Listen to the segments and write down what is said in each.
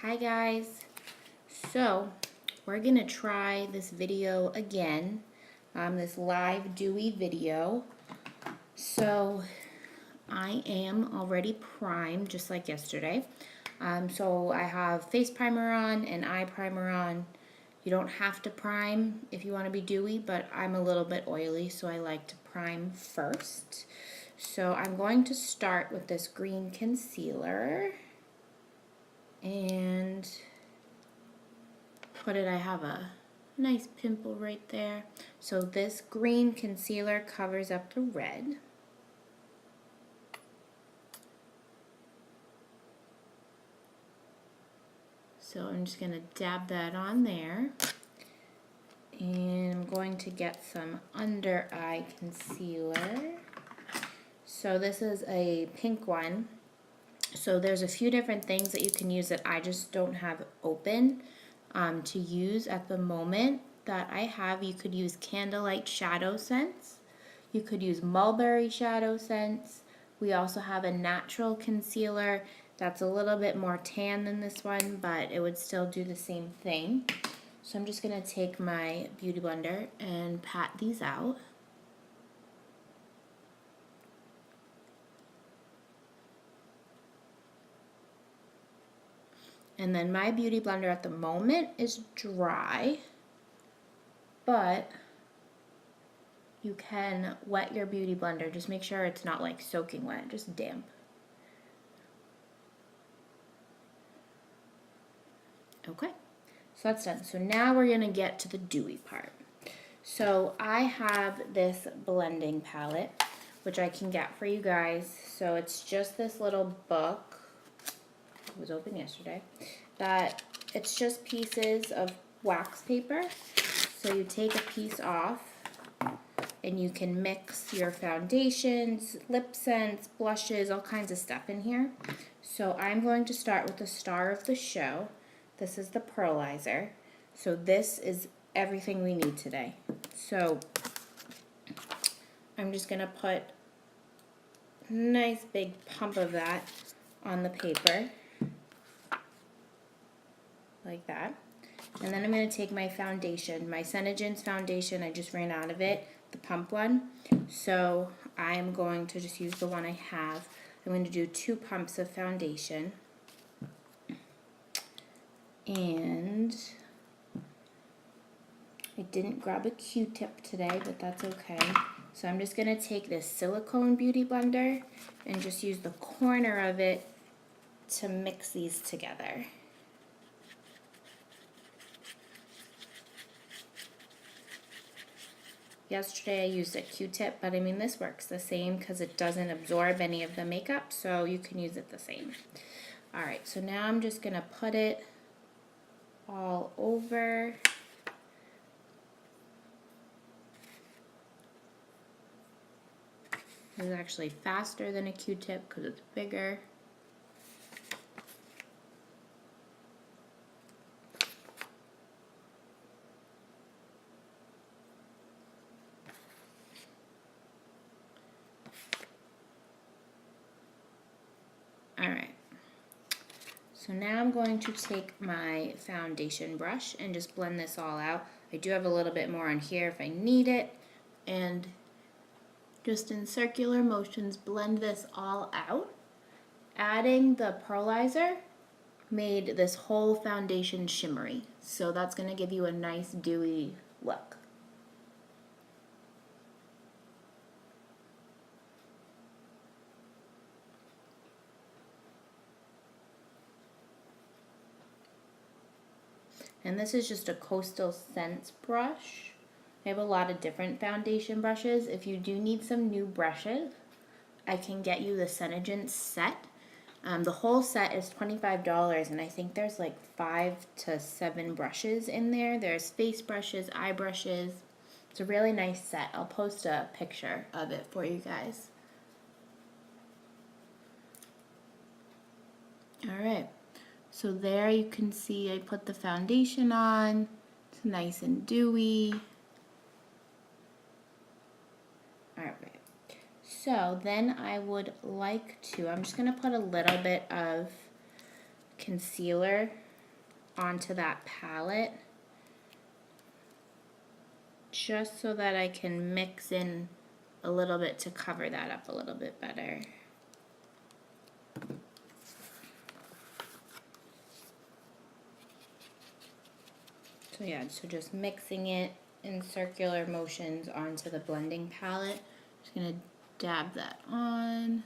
Hi guys. So we're gonna try this video again, this live Dewy video. So I am already primed just like yesterday. So I have face primer on and eye primer on. You don't have to prime if you want to be dewy, but I'm a little bit oily, so I like to prime first. So I'm going to start with this green concealer. And I have a nice pimple right there. So this green concealer covers up the red. So I'm just going to dab that on there. And I'm going to get some under eye concealer. So this is a pink one. So there's a few different things that you can use that I just don't have open to use at the moment that I have. You could use Candlelight Shadow Scents. You could use Mulberry Shadow Scents. We also have a natural concealer that's a little bit more tan than this one, but it would still do the same thing. So I'm just going to take my Beauty Blender and pat these out. And then my Beauty Blender at the moment is dry, but you can wet your Beauty Blender. Just make sure it's not like soaking wet, just damp. Okay, so that's done. So now we're gonna get to the dewy part. So I have this blending palette, which I can get for you guys. So it's just this little book. It was open yesterday. That it's just pieces of wax paper. So you take a piece off and you can mix your foundations, LipSense, blushes, all kinds of stuff in here. So I'm going to start with the star of the show. This is the pearlizer. So this is everything we need today. So I'm just going to put a nice big pump of that on the paper. Like that. And then I'm going to take my foundation, my SeneGence foundation. I just ran out of it, the pump one. So I'm going to just use the one I have. I'm going to do 2 pumps of foundation. And I didn't grab a Q-tip today, but that's okay. So I'm just going to take this silicone Beauty Blender and just use the corner of it to mix these together. Yesterday I used a Q-tip, but I mean this works the same because it doesn't absorb any of the makeup, so you can use it the same. Alright, so now I'm just going to put it all over. It's actually faster than a Q-tip because it's bigger. Alright, so now I'm going to take my foundation brush and just blend this all out. I do have a little bit more on here if I need it, and just in circular motions blend this all out. Adding the pearlizer made this whole foundation shimmery, so that's going to give you a nice dewy look. And this is just a Coastal Scents brush. I have a lot of different foundation brushes. If you do need some new brushes, I can get you the SeneGence set. The whole set is $25, and I think there's like 5 to 7 brushes in there. There's face brushes, eye brushes. It's a really nice set. I'll post a picture of it for you guys. Alright. So there you can see I put the foundation on. It's nice and dewy. Alright. So then I would like to, I'm just going to put a little bit of concealer onto that palette, just so that I can mix in a little bit to cover that up a little bit better. So yeah, so just mixing it in circular motions onto the blending palette. Just gonna dab that on.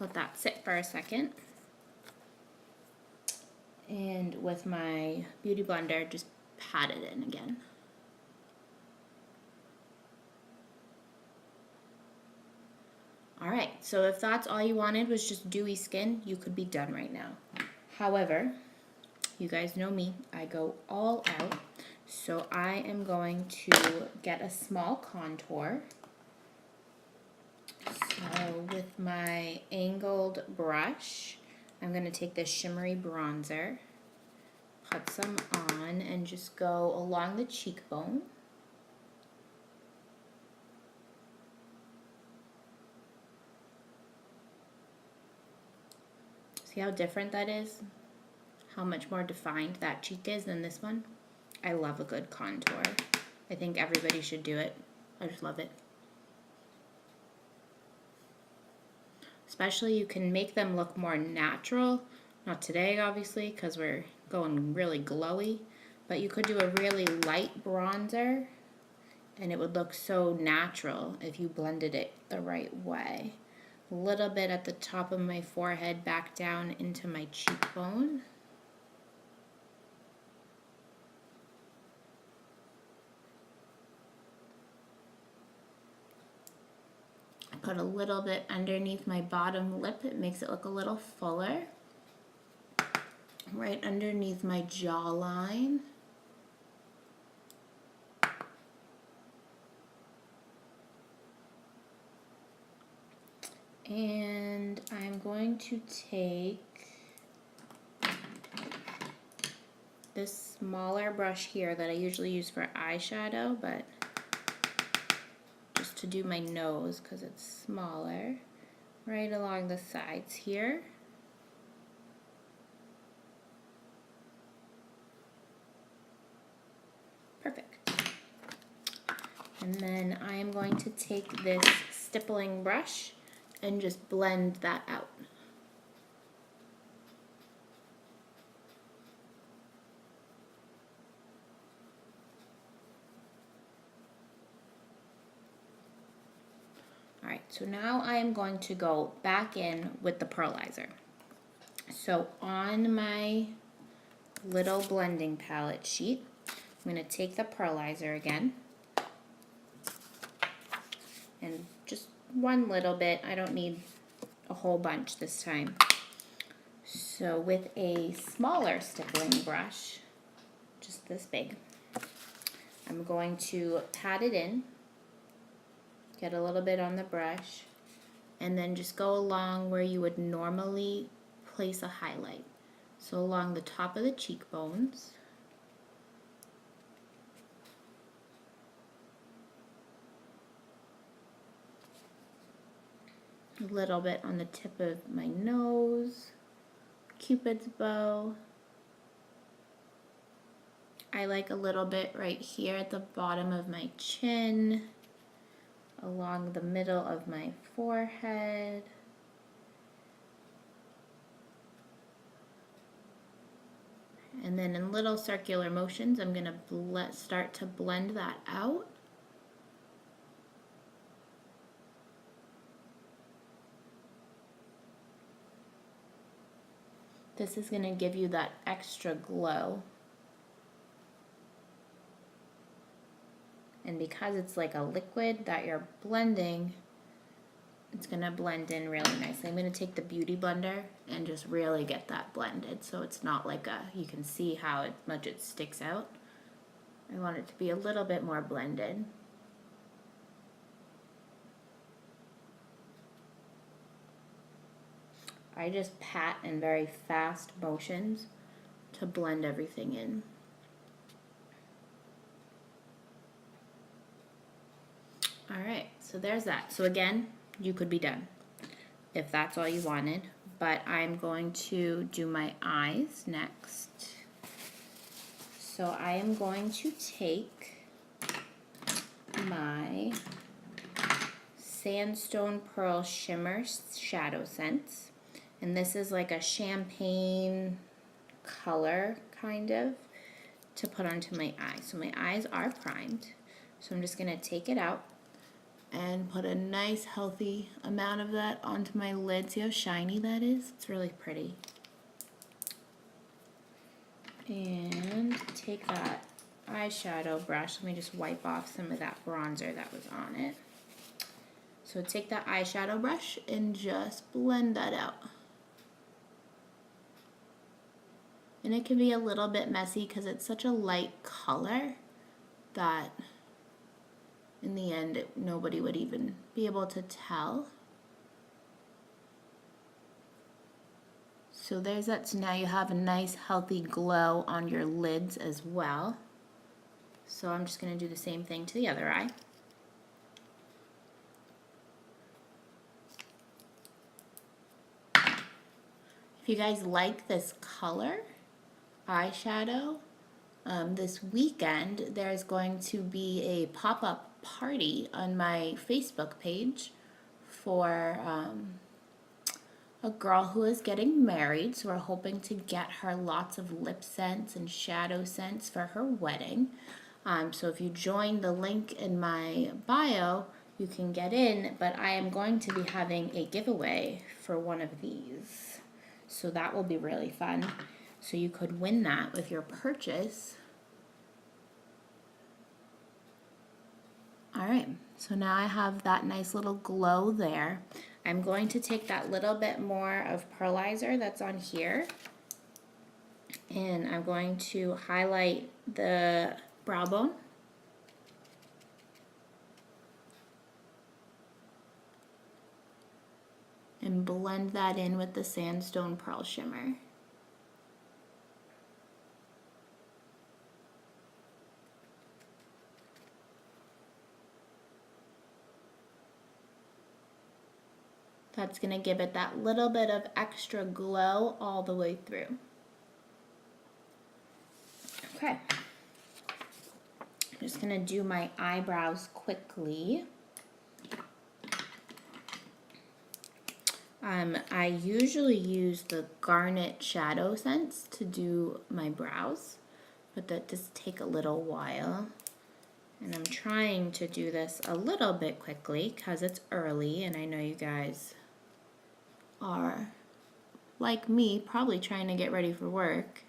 Let that sit for a second. And with my Beauty Blender, just pat it in again. Alright, so if that's all you wanted was just dewy skin, you could be done right now. However, you guys know me, I go all out. So I am going to get a small contour. So with my angled brush, I'm going to take this shimmery bronzer, put some on, and just go along the cheekbone. See how different that is? How much more defined that cheek is than this one? I love a good contour. I think everybody should do it. I just love it. Especially you can make them look more natural. Not today, obviously, because we're going really glowy. But you could do a really light bronzer, and it would look so natural if you blended it the right way. A little bit at the top of my forehead, back down into my cheekbone. Put a little bit underneath my bottom lip. It makes it look a little fuller. Right underneath my jawline. And I'm going to take this smaller brush here that I usually use for eyeshadow, but just to do my nose because it's smaller, right along the sides here. Perfect. And then I am going to take this stippling brush and just blend that out. Alright, so now I am going to go back in with the pearlizer. So on my little blending palette sheet, I'm going to take the pearlizer again, and just one little bit. I don't need a whole bunch this time. So with a smaller stippling brush, just this big, I'm going to pat it in, get a little bit on the brush, and then just go along where you would normally place a highlight. So along the top of the cheekbones, a little bit on the tip of my nose, Cupid's bow. I like a little bit right here at the bottom of my chin, along the middle of my forehead. And then in little circular motions, I'm going to start to blend that out. This is going to give you that extra glow. And because it's like a liquid that you're blending, it's going to blend in really nicely. I'm going to take the Beauty Blender and just really get that blended so it's not like you can see how much it sticks out. I want it to be a little bit more blended. I just pat in very fast motions to blend everything in. Alright, so there's that. So again, you could be done if that's all you wanted. but I'm going to do my eyes next. So I am going to take my Sandstone Pearl Shimmer Shadow Sense, and this is like a champagne color, kind of, to put onto my eyes. So my eyes are primed, so I'm just going to take it out and put a nice healthy amount of that onto my lid. See how shiny that is? It's really pretty. And take that eyeshadow brush. Let me just wipe off some of that bronzer that was on it. So take that eyeshadow brush and just blend that out. And it can be a little bit messy because it's such a light color that in the end nobody would even be able to tell. So there's that. So now you have a nice healthy glow on your lids as well. So I'm just going to do the same thing to the other eye. If you guys like this color eyeshadow, this weekend there's going to be a pop-up party on my Facebook page for a girl who is getting married. So we're hoping to get her lots of LipSense and shadow scents for her wedding. So if you join the link in my bio, you can get in, but I am going to be having a giveaway for one of these. So that will be really fun. So you could win that with your purchase. All right, so now I have that nice little glow there. I'm going to take that little bit more of pearlizer that's on here, and I'm going to highlight the brow bone. And blend that in with the Sandstone Pearl Shimmer. That's going to give it that little bit of extra glow all the way through. Okay. I'm just going to do my eyebrows quickly. I usually use the Garnet Shadow Sense to do my brows, but that does take a little while. And I'm trying to do this a little bit quickly because it's early, and I know you guys are, like me, probably trying to get ready for work.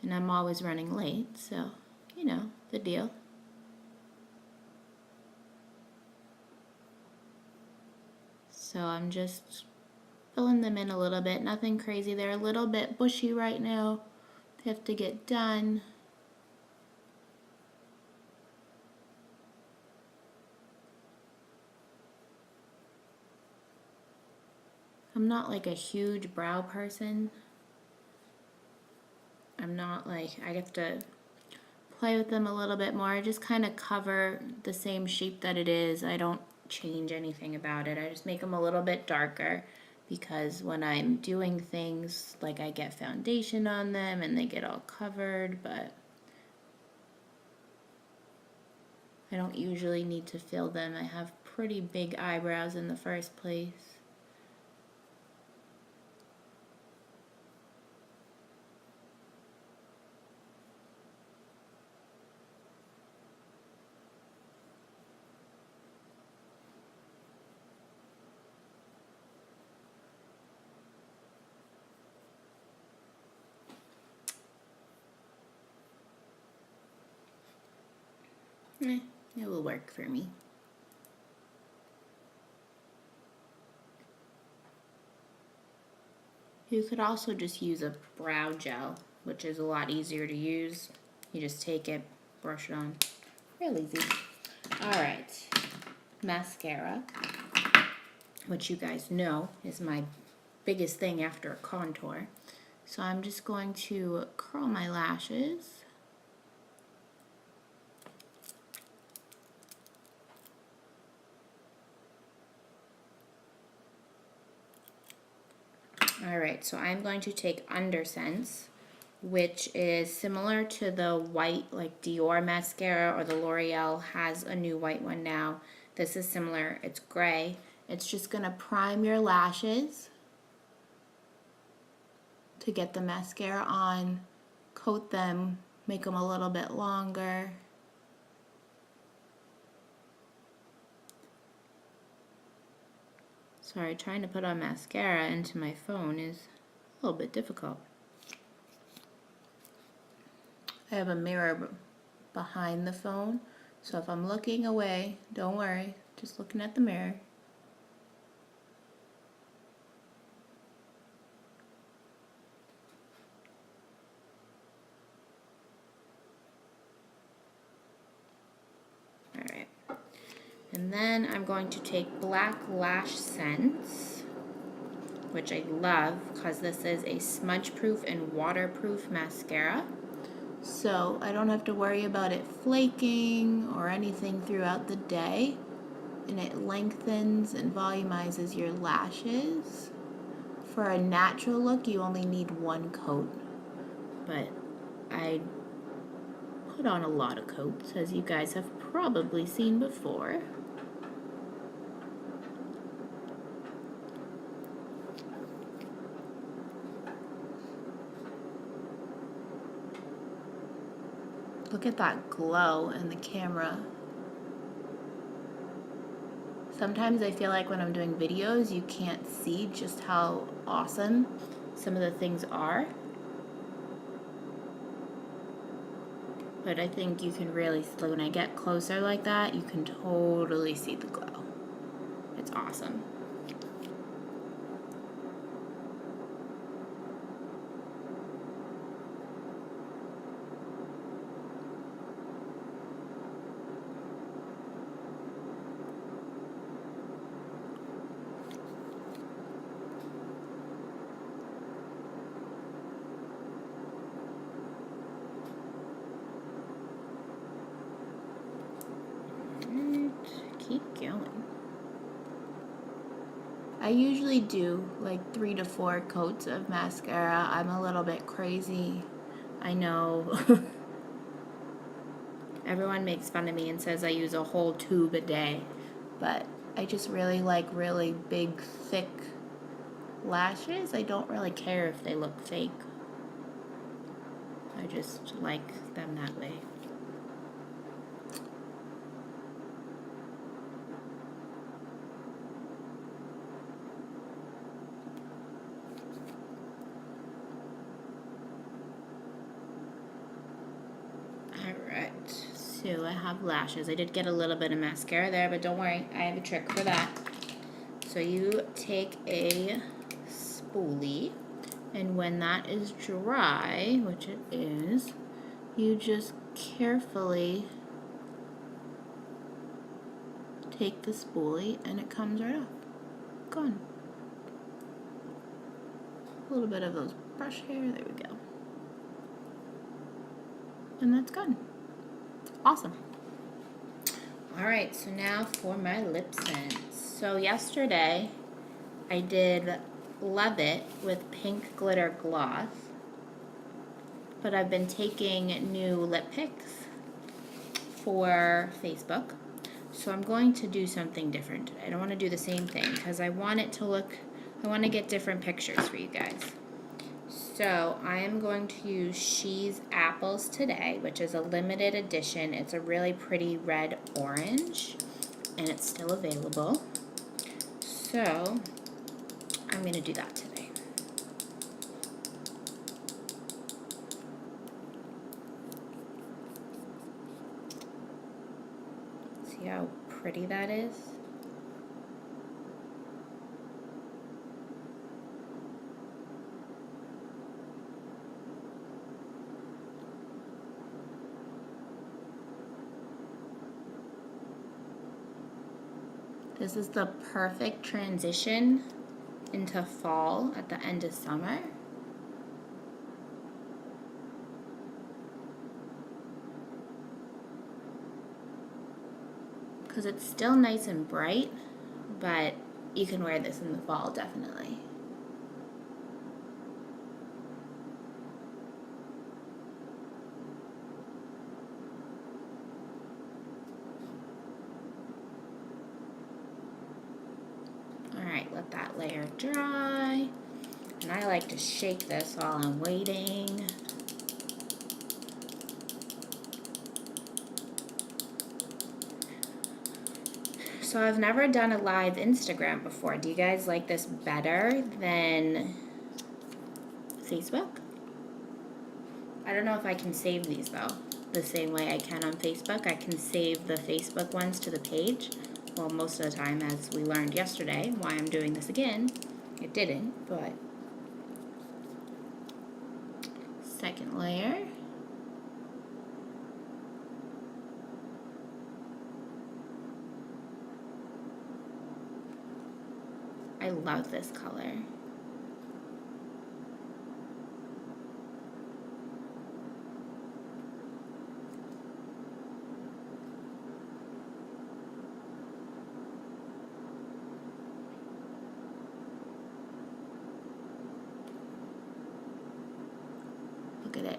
And I'm always running late, so, you know, the deal. So I'm just filling them in a little bit, nothing crazy. They're a little bit bushy right now. They have to get done. I'm not like a huge brow person. I'm not like, I have to play with them a little bit more. I just kind of cover the same shape that it is. I don't change anything about it. I just make them a little bit darker because when I'm doing things, like I get foundation on them and they get all covered, but I don't usually need to fill them. I have pretty big eyebrows in the first place. It will work for me. You could also just use a brow gel, which is a lot easier to use. You just take it, brush it on. Real easy. Alright, mascara, which you guys know is my biggest thing after a contour. So I'm just going to curl my lashes. Alright, so I'm going to take SeneGence, which is similar to the white, like Dior mascara, or the L'Oreal has a new white one now. This is similar, it's gray. It's just going to prime your lashes to get the mascara on, coat them, make them a little bit longer. Sorry, trying to put on mascara into my phone is a little bit difficult. I have a mirror behind the phone, so if I'm looking away, don't worry, just looking at the mirror. Alright. And then I'm going to take Black Lash Sense, which I love because this is a smudge-proof and waterproof mascara. So I don't have to worry about it flaking or anything throughout the day. And it lengthens and volumizes your lashes. For a natural look, you only need one coat. But I put on a lot of coats, as you guys have probably seen before. Look at that glow in the camera. Sometimes I feel like when I'm doing videos, you can't see just how awesome some of the things are. But I think you can really, when I get closer like that, you can totally see the glow. It's awesome. Keep going. I usually do like 3 to 4 coats of mascara. I'm a little bit crazy. I know. Everyone makes fun of me and says I use a whole tube a day. But I just really like really big, thick lashes. I don't really care if they look fake. I just like them that way. Alright, so I have lashes. I did get a little bit of mascara there, but don't worry, I have a trick for that. So you take a spoolie, and when that is dry, which it is, you just carefully take the spoolie and it comes right off. Gone. A little bit of those brush hair, there we go. And that's gone. Awesome. Alright, so now for my LipSense. So yesterday I did Love It with Pink Glitter Gloss, but I've been taking new lip picks for Facebook, so I'm going to do something different today. I don't want to do the same thing because I want it to look, I want to get different pictures for you guys. So I am going to use She's Apples today, which is a limited edition. It's a really pretty red orange, and it's still available. So I'm going to do that today. See how pretty that is? This is the perfect transition into fall at the end of summer. Because it's still nice and bright, but you can wear this in the fall definitely. layer dry. And I like to shake this while I'm waiting. So I've never done a live Instagram before. Do you guys like this better than Facebook? I don't know if I can save these though, the same way I can on Facebook. I can save the Facebook ones to the page. Well, most of the time, as we learned yesterday, why I'm doing this again, it didn't, but. Second layer. I love this color. Look at it.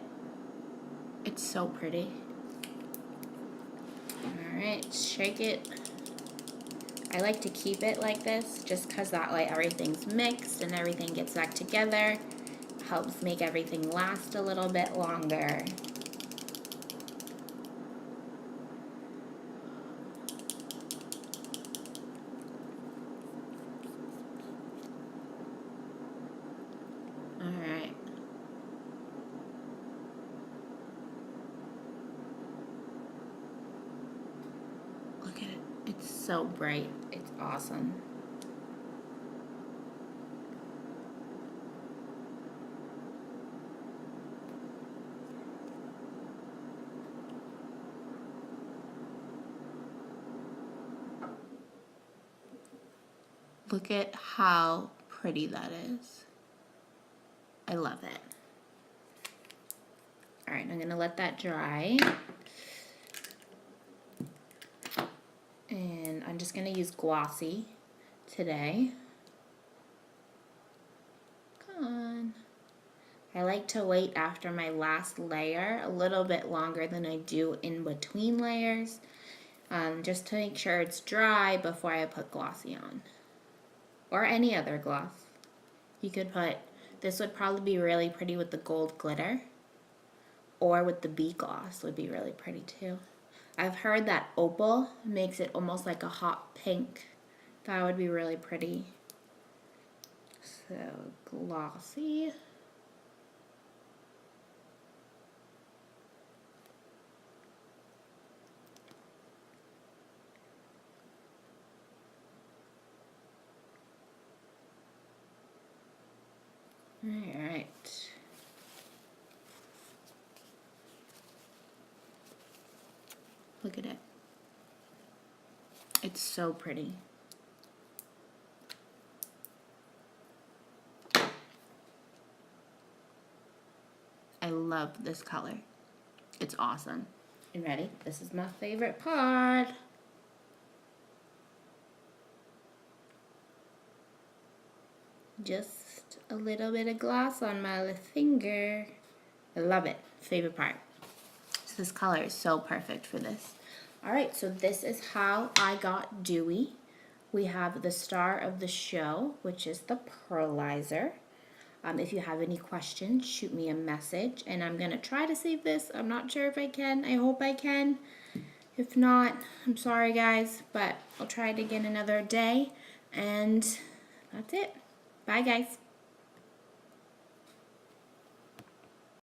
It's so pretty. Alright, shake it. I like to keep it like this just because that way everything's mixed and everything gets back together. Helps make everything last a little bit longer. Alright. Look at it. It's so bright. It's awesome. Look at how pretty that is. I love it. All right, I'm gonna let that dry. And I'm just gonna use glossy today. Come on. I like to wait after my last layer a little bit longer than I do in between layers, just to make sure it's dry before I put glossy on. Or any other gloss. You could put, this would probably be really pretty with the gold glitter, or with the bee gloss would be really pretty too. I've heard that opal makes it almost like a hot pink. That would be really pretty. So glossy. All right. Look at it. It's so pretty. I love this color. It's awesome. And ready? This is my favorite part. Just a little bit of gloss on my little finger. I love it. Favorite part. So this color is so perfect for this. Alright, so this is how I got Dewy. We have the star of the show, which is the pearlizer. If you have any questions, shoot me a message, and I'm going to try to save this. I'm not sure if I can. I hope I can. If not, I'm sorry guys, but I'll try it again another day, and that's it. Bye guys.